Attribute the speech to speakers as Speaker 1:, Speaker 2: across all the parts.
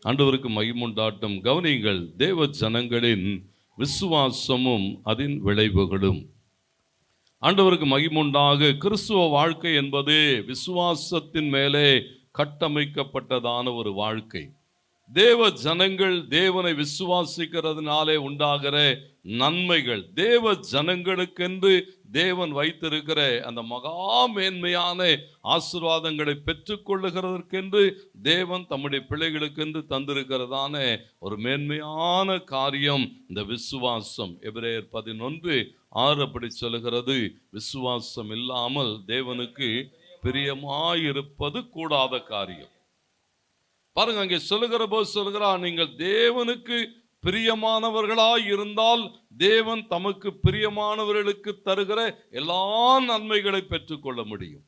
Speaker 1: ஆண்டவருக்கு மகிமுண்டாட்டம். கவனியுங்கள், தேவ ஜனங்களின் விசுவாசமும் அதன் விளைவுகளும். ஆண்டவருக்கு மகிமுண்டாக. கிறிஸ்துவ வாழ்க்கை என்பது விசுவாசத்தின் மேலே கட்டமைக்கப்பட்டதான ஒரு வாழ்க்கை. தேவ ஜனங்கள் தேவனை விசுவாசிக்கிறதுனாலே உண்டாகிற நன்மைகள், தேவ ஜனங்களுக்கென்று தேவன் வைத்திருக்கிற அந்த மகா மேன்மையான ஆசீர்வாதங்களை பெற்றுக்கொள்ளுகிறதற்கென்று தேவன் தம்முடைய பிள்ளைகளுக்கென்று தந்திருக்கிறதான ஒரு மேன்மையான காரியம் இந்த விசுவாசம். எபிரேயர் 11:6 அப்படி சொல்லுகிறது, விசுவாசம் இல்லாமல் தேவனுக்கு பிரியமாயிருப்பது கூடாத காரியம். பாருங்க, அங்கே சொல்லுகிற போது சொல்லுகிறார், நீங்கள் தேவனுக்கு பிரியமானவர்களாய் இருந்தால் தேவன் தமக்கு பிரியமானவர்களுக்கு தருகிற எல்லா நன்மைகளை பெற்றுக்கொள்ள முடியும்.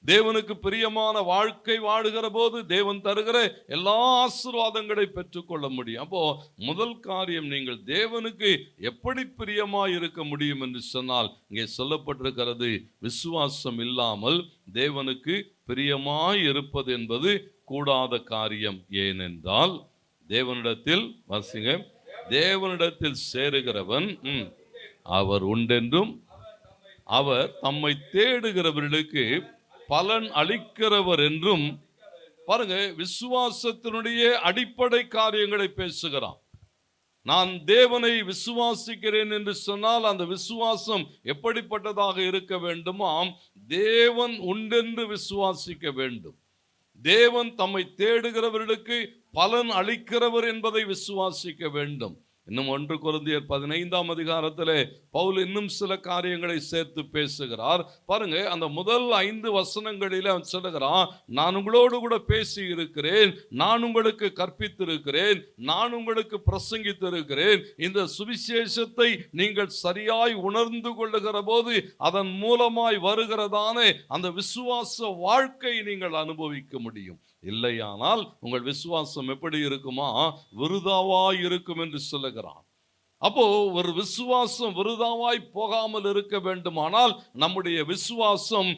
Speaker 1: தேவனுக்கு பிரியமான வாழ்க்கை வாழுகிற போது தேவன் தருகிற எல்லா ஆசீர்வாதங்களை பெற்றுக்கொள்ள முடியும். அப்போ முதல் காரியம், நீங்கள் தேவனுக்கு எப்படி பிரியமாய் இருக்க முடியும் என்று சொன்னால், இங்கே சொல்லப்பட்டிருக்கிறது, விசுவாசம் இல்லாமல் தேவனுக்கு பிரியமாய் இருப்பது என்பது கூடாத காரியம். ஏனென்றால் தேவனிடத்தில் வாசிங்க, தேவனிடத்தில் சேருகிறவன் அவர் உண்டென்றும் அவர் தம்மை தேடுகிறவர்களுக்கு பலன் அளிக்கிறவர் என்றும். பாருங்க, விசுவாசத்தினுடைய அடிப்படை காரியங்களை பேசுகிறான். நான் தேவனை விசுவாசிக்கிறேன் என்று சொன்னால் அந்த விசுவாசம் எப்படிப்பட்டதாக இருக்க வேண்டுமாம்? தேவன் உண்டென்று விசுவாசிக்க வேண்டும். தேவன் தம்மை தேடுகிறவர்களுக்கு பலன் அளிக்கிறவர் என்பதை விசுவாசிக்க வேண்டும். இன்னும் 1 கொரிந்தியர் 15 பவுல் இன்னும் சில காரியங்களை சேர்த்து பேசுகிறார். பாருங்க, அந்த முதல் 5 வசனங்களில் அவன் சொல்லுகிறான், நான் உங்களோடு கூட பேசி இருக்கிறேன், நான் உங்களுக்கு கற்பித்திருக்கிறேன், நான் உங்களுக்கு பிரசங்கித்திருக்கிறேன். இந்த சுவிசேஷத்தை நீங்கள் சரியாய் உணர்ந்து கொள்ளுகிற போது அதன் மூலமாய் வருகிறதான அந்த விசுவாச வாழ்க்கை நீங்கள் அனுபவிக்க முடியும். இல்லையானால் உங்கள் விசுவாசம் எப்படி இருக்குமா? விருதாவாய் இருக்கும் என்று சொல்லுகிறான். அப்போ ஒரு விசுவாசம் விருதாவாய் போகாமல் இருக்க வேண்டுமானால் நம்முடைய விசுவாசம்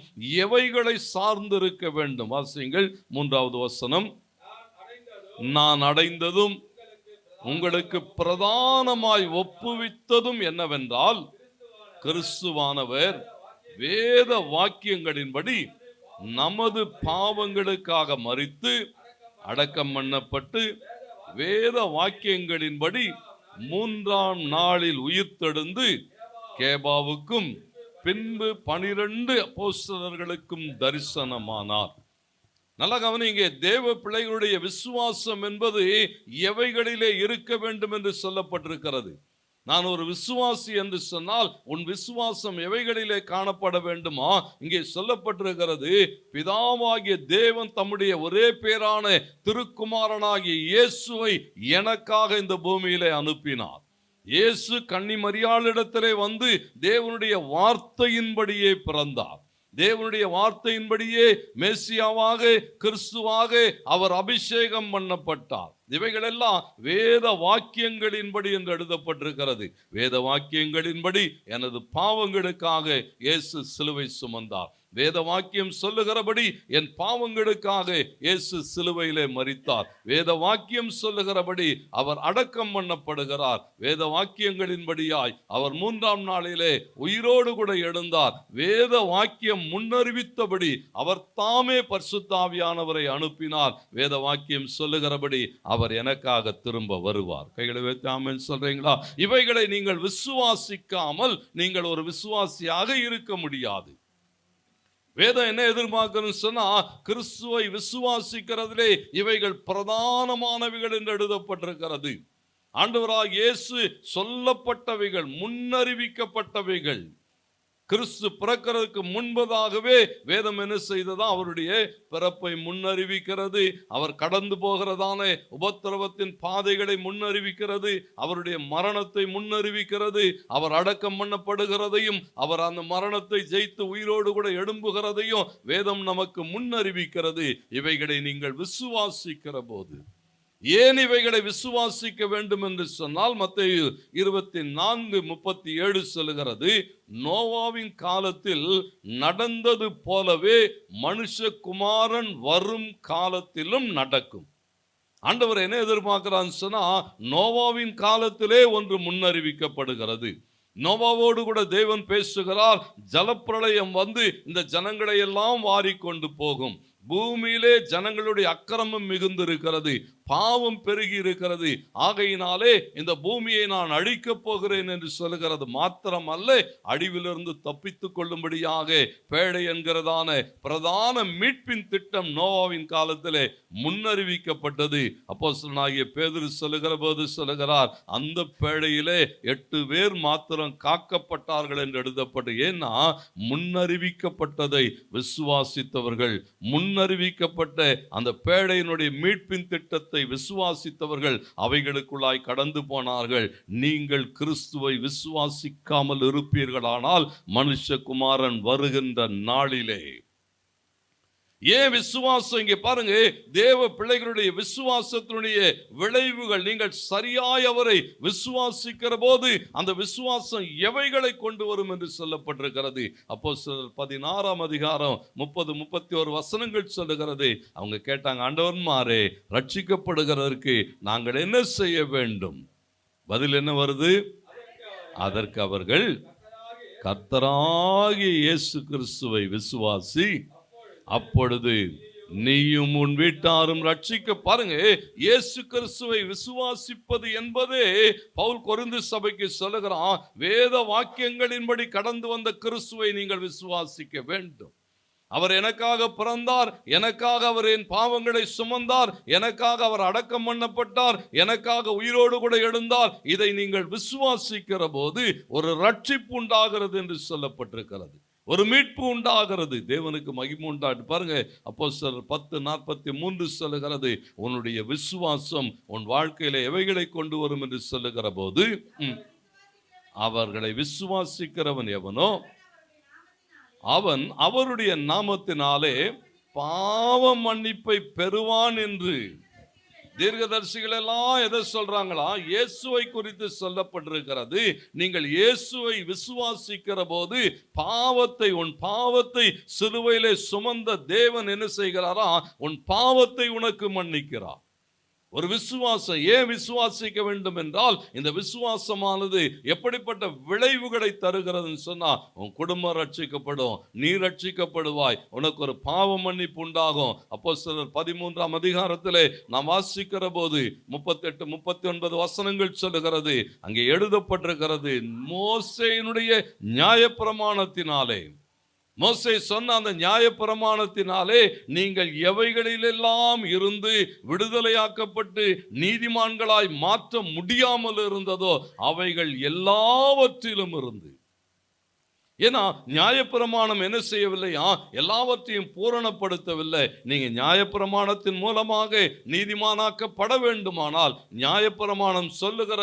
Speaker 1: எவைகளை சார்ந்து இருக்க வேண்டும்? வாசியுங்கள் 3வது வசனம். நான் அடைந்ததும் உங்களுக்கு பிரதானமாய் ஒப்புவித்ததும் என்னவென்றால், கிறிஸ்துவானவர் வேத வாக்கியங்களின்படி நமது பாவங்களுக்காக மரித்து அடக்கம் பண்ணப்பட்டு வேத வாக்கியங்களின்படி 3ஆம் நாளில் உயிர்த்தெழுந்து கேபாவுக்கும் பின்பு 12 அப்போஸ்தலர்களுக்கும் தரிசனமானார். நல்லா கவனிங்க, தேவ பிள்ளைகளுடைய விசுவாசம் என்பது எவைகளிலே இருக்க வேண்டும் என்று சொல்லப்பட்டிருக்கிறது. நான் ஒரு விசுவாசி என்று சொன்னால் உன் விசுவாசம் எவைகளிலே காணப்பட வேண்டுமா? இங்கே சொல்லப்பட்டிருக்கிறது, பிதாவாகிய தேவன் தம்முடைய ஒரே பேரான திருக்குமாரனாகிய இயேசுவை எனக்காக இந்த பூமியிலே அனுப்பினார். இயேசு கன்னி மரியாளிடத்திலே வந்து தேவனுடைய வார்த்தையின்படியே பிறந்தார். தேவனுடைய வார்த்தையின்படியே மேசியாவாக, கிறிஸ்துவாக அவர் அபிஷேகம் பண்ணப்பட்டார். இவைகளெல்லாம் வேத வாக்கியங்களின்படி என்று எழுதப்பட்டிருக்கிறது. வேத வாக்கியங்களின்படி எனது பாவங்களுக்காக இயேசு சிலுவை சுமந்தார். வேத வாக்கியம் சொல்லுகிறபடி என் பாவங்களுக்காக இயேசு சிலுவையிலே மரித்தார். வேத வாக்கியம் சொல்லுகிறபடி அவர் அடக்கம் பண்ணப்படுகிறார். வேத வாக்கியங்களின்படியாய் அவர் 3ஆம் நாளிலே உயிரோடு கூட எழுந்தார். வேத வாக்கியம் முன்னறிவித்தபடி அவர் தாமே பரிசுத்த ஆவியானவரை அனுப்பினார். வேத வாக்கியம் சொல்லுகிறபடி அவர் எனக்காக திரும்ப வருவார். கைகளை வைத்து ஆமென் சொல்றீங்களா? இவைகளை நீங்கள் விசுவாசிக்காமல் நீங்கள் ஒரு விசுவாசியாக இருக்க முடியாது. வேதம் என்ன எதிர்பார்க்கணும்னு சொன்னா, கிறிஸ்துவை விசுவாசிக்கிறதிலே இவைகள் பிரதானமானவைகள் என்று எழுதப்பட்டிருக்கிறது. ஆண்டவராகிய இயேசு சொல்லப்பட்டவைகள், முன்னறிவிக்கப்பட்டவைகள். கிறிஸ்து பிறக்கிறதுக்கு முன்பதாகவே வேதம் என்ன செய்ததா? அவருடைய பிறப்பை முன்னறிவிக்கிறது. அவர் கடந்து போகிறதான உபத்திரவத்தின் பாதைகளை முன்னறிவிக்கிறது. அவருடைய மரணத்தை முன்னறிவிக்கிறது. அவர் அடக்கம் பண்ணப்படுகிறதையும் அவர் அந்த மரணத்தை ஜெயித்து உயிரோடு கூட எழும்புகிறதையும் வேதம் நமக்கு முன்னறிவிக்கிறது. இவைகளை நீங்கள் விசுவாசிக்கிற போது, ஏன் இவைகளை விசுவாசிக்க வேண்டும் என்று சொன்னால், மத்தேயு 24:37 சொல்லுகிறது, நோவாவின் காலத்தில் நடந்தது போலவே மனுஷகுமாரன் வரும் காலத்திலும் நடக்கும். ஆண்டவர் என்ன எதிர்பார்க்கிறான்னு சொன்னா, நோவாவின் காலத்திலே ஒன்று முன்னறிவிக்கப்படுகிறது. நோவாவோடு கூட தேவன் பேசுகிறார். ஜலப்பிரளயம் வந்து இந்த ஜனங்களை எல்லாம் வாரிக்கொண்டு போகும். பூமியிலே ஜனங்களுடைய அக்கிரமம் மிகுந்து இருக்கிறது, பாவம் பெருகி இருக்கிறது. ஆகையினாலே இந்த பூமியை நான் அழிக்கப் போகிறேன் என்று சொல்லுகிறது. மாத்திரமல்ல, அழிவிலிருந்து தப்பித்துக் கொள்ளும்படியாக பேழை என்கிறதான பிரதான மீட்பின் திட்டம் நோவாவின் காலத்திலே முன்னறிவிக்கப்பட்டது. அப்போஸ்தலனாகிய பேதுரு சொல்லுகிற போது சொல்லுகிறார், அந்த பேழையிலே 8 பேர் மாத்திரம் காக்கப்பட்டார்கள் என்று எழுதப்பட்டு. ஏன்னா, முன்னறிவிக்கப்பட்டதை விசுவாசித்தவர்கள், முன்னறிவிக்கப்பட்ட அந்த பேழையினுடைய மீட்பின் திட்டத்தை விசுவாசித்தவர்கள் அவைகளுக்குள்ளாய் கடந்து போனார்கள். நீங்கள் கிறிஸ்துவை விசுவாசிக்காமல் இருப்பீர்களானால் மனுஷகுமாரன் வருகின்ற நாளிலே. ஏன் விசுவாசம்? இங்கே பாருங்க, தேவ பிள்ளைகளுடைய விசுவாசத்தினுடைய விளைவுகள். நீங்கள் சரியாய் அவரை விசுவாசிக்கிற போது அந்த விசுவாசம் எவைகளை கொண்டு வரும் என்று சொல்லப்பட்டிருக்கிறது. அப்போஸ்தலர் 16ஆம் அதிகாரம் 30-31 வசனங்கள் சொல்லுகிறது. அவங்க கேட்டாங்க, ஆண்டவன்மாரே, ரட்சிக்கப்படுகிறதற்கு நாங்கள் என்ன செய்ய வேண்டும்? பதில் என்ன வருது? அதற்கு அவர்கள் கர்த்தராகிய இயேசு கிறிஸ்துவை விசுவாசி, அப்பொழுது நீயும் உன் வீட்டாரும் ரட்சிக்க. பாருங்க, இயேசு கிறிஸ்துவை விசுவாசிப்பது என்பதே பவுல் கொரிந்து சபைக்கு சொல்லுகிறான், வேத வாக்கியங்களின்படி கடந்து வந்த கிறிஸ்துவை நீங்கள் விசுவாசிக்க வேண்டும். அவர் எனக்காக பிறந்தார், எனக்காக அவர் என் பாவங்களை சுமந்தார், எனக்காக அவர் அடக்கம் பண்ணப்பட்டார், எனக்காக உயிரோடு கூட எழுந்தார். இதை நீங்கள் விசுவாசிக்கிற போது ஒரு ரட்சிப்பு உண்டாகிறது என்று சொல்லப்பட்டிருக்கிறது, ஒரு மீட்பு உண்டாகிறது. தேவனுக்கு மகிமை உண்டாட்டு. பாருங்க, அப்போஸ்தலர் 10:43 சொல்லுகிறது, உன்னுடைய விசுவாசம் உன் வாழ்க்கையில எவைகளை கொண்டு வரும் என்று சொல்லுகிற போது, அவர்களை விசுவாசிக்கிறவன் எவனோ அவன் அவருடைய நாமத்தினாலே பாவ மன்னிப்பை பெறுவான் என்று. தீர்க்கதரிசிகள் எல்லாம் எதை சொல்றாங்களா? இயேசுவை குறித்து சொல்லப்பட்டிருக்கிறது. நீங்கள் இயேசுவை விசுவாசிக்கிற போது உன் பாவத்தை சிலுவையிலே சுமந்த தேவன் என்ன செய்கிறாரா? உன் பாவத்தை உனக்கு மன்னிக்கிறார். ஒரு விசுவாசம். ஏன் விசுவாசிக்க வேண்டும் என்றால், இந்த விசுவாசமானது எப்படிப்பட்ட விளைவுகளை தருகிறதுன்னு சொன்னா, உன் குடும்பம் ரட்சிக்கப்படும், நீ ரட்சிக்கப்படுவாய், உனக்கு ஒரு பாவ மன்னிப்பு உண்டாகும். அப்போஸ்தலர் 13ஆம் அதிகாரத்திலே நாம் வாசிக்கிற போது 38-39 வசனங்கள் சொல்லுகிறது. அங்கே எழுதப்பட்டிருக்கிறது, மோசேயினுடைய நியாயப்பிரமாணத்தினாலே, மோசே சொன்ன அந்த நியாயப்பிரமாணத்தினாலே நீங்கள் எவைகளிலெல்லாம் இருந்து விடுதலையாக்கப்பட்டு நீதிமான்களாய் மாற்ற முடியாமல் இருந்ததோ அவைகள் எல்லாவற்றிலும் இருந்து. ஏன்னா, நியாயப்பிரமாணம் என்ன செய்யவில்லையா? எல்லாவற்றையும் பூரணப்படுத்தவில்லை. நீங்க நியாயப்பிரமாணத்தின் மூலமாக நீதிமானாக்கப்பட வேண்டுமானால் நியாயப்பிரமாணம் சொல்லுகிற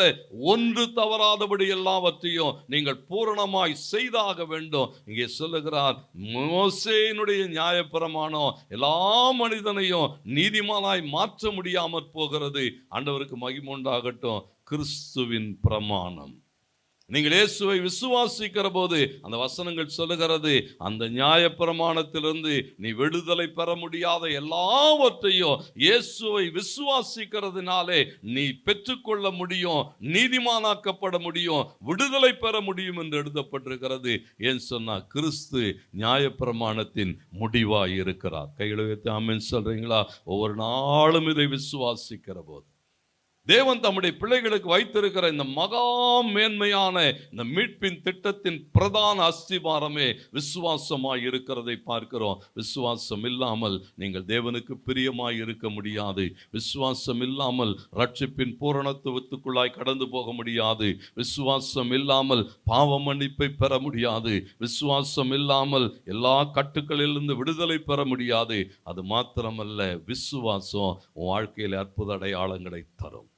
Speaker 1: ஒன்று தவறாதபடி எல்லாவற்றையும் நீங்கள் பூரணமாய் செய்தாக வேண்டும். இங்கே சொல்லுகிறார், மோசேயினுடைய நியாயப்பிரமாணம் எல்லா மனிதனையும் நீதிமானாய் மாற்ற முடியாமற் போகிறது. ஆண்டவருக்கு மகிமை உண்டாகட்டும். கிறிஸ்துவின் பிரமாணம். நீங்கள் இயேசுவை விசுவாசிக்கிற போது அந்த வசனங்கள் சொல்லுகிறது, அந்த நியாயப்பிரமாணத்திலிருந்து நீ விடுதலை பெற முடியாத எல்லாவற்றையும் இயேசுவை விசுவாசிக்கிறதுனாலே நீ பெற்றுக்கொள்ள முடியும், நீதிமானாக்கப்பட முடியும், விடுதலை பெற முடியும் என்று எழுதப்பட்டிருக்கிறது. ஏன் சொன்னா, கிறிஸ்து நியாயப்பிரமாணத்தின் முடிவாய் இருக்கிறார். கைகளை வைத்து ஆமென் சொல்றீங்களா? ஒவ்வொரு நாளும் இதை விசுவாசிக்கிற போது தேவன் தம்முடைய பிள்ளைகளுக்கு வைத்திருக்கிற இந்த மகா மேன்மையான இந்த மீட்பின் திட்டத்தின் பிரதான அஸ்திவாரமே விசுவாசமாய் இருக்கிறதை பார்க்கிறோம். விசுவாசம் இல்லாமல் நீங்கள் தேவனுக்கு பிரியமாய் இருக்க முடியாது. விசுவாசம் இல்லாமல் ரட்சிப்பின் பூரணத்துவத்துக்குள்ளாய் கடந்து போக முடியாது. விசுவாசம் இல்லாமல் பாவ மன்னிப்பை பெற முடியாது. விசுவாசம் இல்லாமல் எல்லா கட்டுக்களிலிருந்து விடுதலை பெற முடியாது. அது மாத்திரமல்ல, விசுவாசம் உன் வாழ்க்கையில் அற்புத அடையாளங்களை தரும்.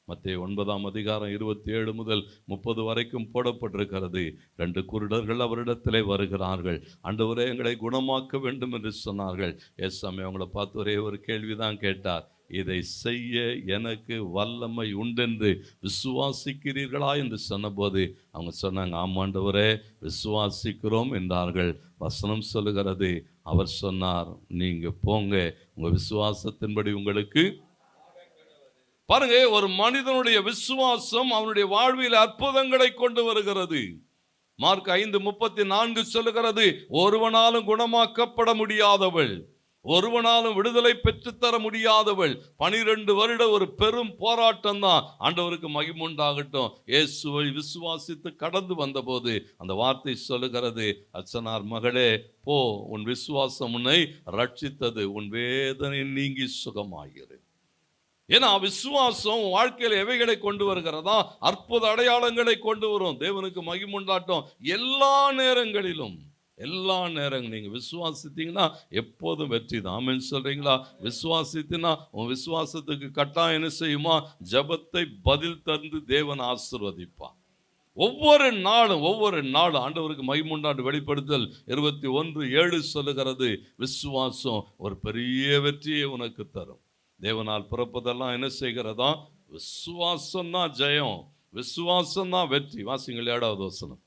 Speaker 1: மத்தேயு 9ஆம் அதிகாரம் 27 முதல் 30 வரைக்கும் போடப்பட்டிருக்கிறது. 2 குருடர்கள் அவரிடத்திலே வருகிறார்கள். ஆண்டவரே, எங்களை குணமாக்க வேண்டும் என்று சொன்னார்கள். ஏசாமி அவங்கள பார்த்து ஒரே ஒரு கேள்விதான் கேட்டார், இதை செய்ய எனக்கு வல்லமை உண்டென்று விசுவாசிக்கிறீர்களா என்று சொன்னபோது அவங்க சொன்னாங்க, ஆமாண்டவரே விசுவாசிக்கிறோம் என்றார்கள். வசனம் சொல்லுகிறது, அவர் சொன்னார், நீங்க போங்க, உங்க விசுவாசத்தின்படி உங்களுக்கு பாருங்க, ஒரு மனிதனுடைய விசுவாசம் அவனுடைய வாழ்வில் அற்புதங்களை கொண்டு வருகிறது. மார்க் 5:34 சொல்லுகிறது, ஒருவனாலும் குணமாக்கப்பட முடியாதவள், ஒருவனாலும் விடுதலை பெற்றுத்தர முடியாதவள். 12 வருட ஒரு பெரும் போராட்டம் தான். ஆண்டவருக்கு மகிமை உண்டாகட்டும். இயேசுவை விசுவாசித்து கடந்து வந்தபோது அந்த வார்த்தை சொல்லுகிறது, அச்சனார் மகளே போ, உன் விசுவாசம் உன்னை ரட்சித்தது, உன் வேதனை நீங்கி சுகமாயிரு. ஏன்னா விசுவாசம் வாழ்க்கையில் எவைகளை கொண்டு வருகிறதா? அற்புத அடையாளங்களை கொண்டு வரும். தேவனுக்கு மகிமை உண்டாகட்டும். எல்லா நேரங்களிலும் நீங்க விசுவாசித்தீங்கன்னா எப்போதும் வெற்றி தான். ஆமென் சொல்றீங்களா? விசுவாசித்தீங்கன்னா உன் விசுவாசத்துக்கு கட்டாயம் என்ன செய்யுமா? ஜெபத்தை பதில் தந்து தேவன் ஆசீர்வதிப்பார். ஒவ்வொரு நாளும் ஆண்டவருக்கு மகிமை உண்டான வெளிப்படுத்தல் 21:7 சொல்லுகிறது, விசுவாசம் ஒரு பெரிய வெற்றியை உனக்கு தரும். தேவனால் பிறப்பதெல்லாம் என்ன செய்கிறதா? விசுவாசம் தான் ஜெயம், விசுவாசம் தான் வெற்றி. வாசிங்கள் 7வது வசனம்.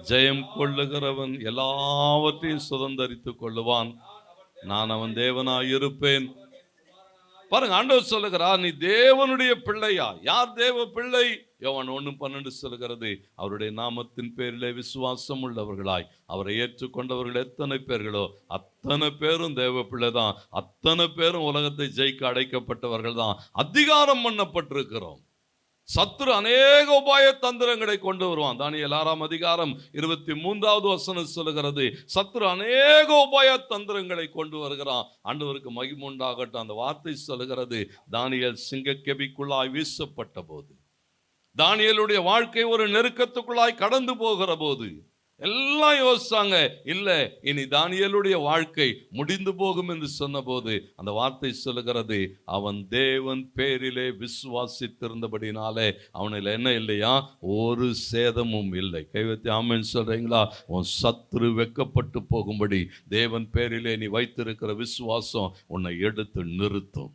Speaker 1: ஜெயம் கொள்ளுகிறவன் எல்லாவற்றையும் சுதந்தரித்துக் கொள்ளுவான், நான் அவன் தேவனாய் இருப்பேன். பாருங்க, ஆண்டவர் சொல்லுகிறார், நீ தேவனுடைய பிள்ளையா? யார் தேவ பிள்ளை? யோவான் 1:12 சொல்லுகிறது, அவருடைய நாமத்தின் பேரிலே விசுவாசம் உள்ளவர்களாய் அவரை ஏற்றுக்கொண்டவர்கள் எத்தனை பேர்களோ அத்தனை பேரும் தேவ பிள்ளை தான். அத்தனை பேரும் உலகத்தை ஜெயிக்க அடைக்கப்பட்டவர்கள் தான். அதிகாரம் பண்ணப்பட்டிருக்கிறோம். சத்துரு அநேக உபாய தந்திரங்களை கொண்டு வருவான். தானியேல் 6:23 வசனம் சொல்லுகிறது, சத்துரு அநேக உபாய தந்திரங்களை கொண்டு வருகிறான். ஆண்டவருக்கு மகிமை உண்டாகட்டும். அந்த வார்த்தை சொல்லுகிறது, தானியேல் சிங்கக்கெபிக்குள்ளாய் வீசப்பட்ட போது, தானியேலுடைய வாழ்க்கை ஒரு நெருக்கத்துக்குள்ளாய் கடந்து போகிற போது எல்லாம் யோசிச்சாங்க, இல்ல இனி தானியேலுடைய வாழ்க்கை முடிந்து போகும் என்று சொன்ன போது அந்த வார்த்தை சொல்லுகிறது, அவன் தேவன் பேரிலே விசுவாசித்திருந்தபடினாலே அவனில் என்ன இல்லையா? ஒரு சேதமும் இல்லை. கைவத்தி ஆமென் சொல்றீங்களா? உன் சத்துரு வெக்கப்பட்டு போகும்படி தேவன் பேரிலே நீ வைத்திருக்கிற விசுவாசம் உன்னை எடுத்து நிறுத்தும்.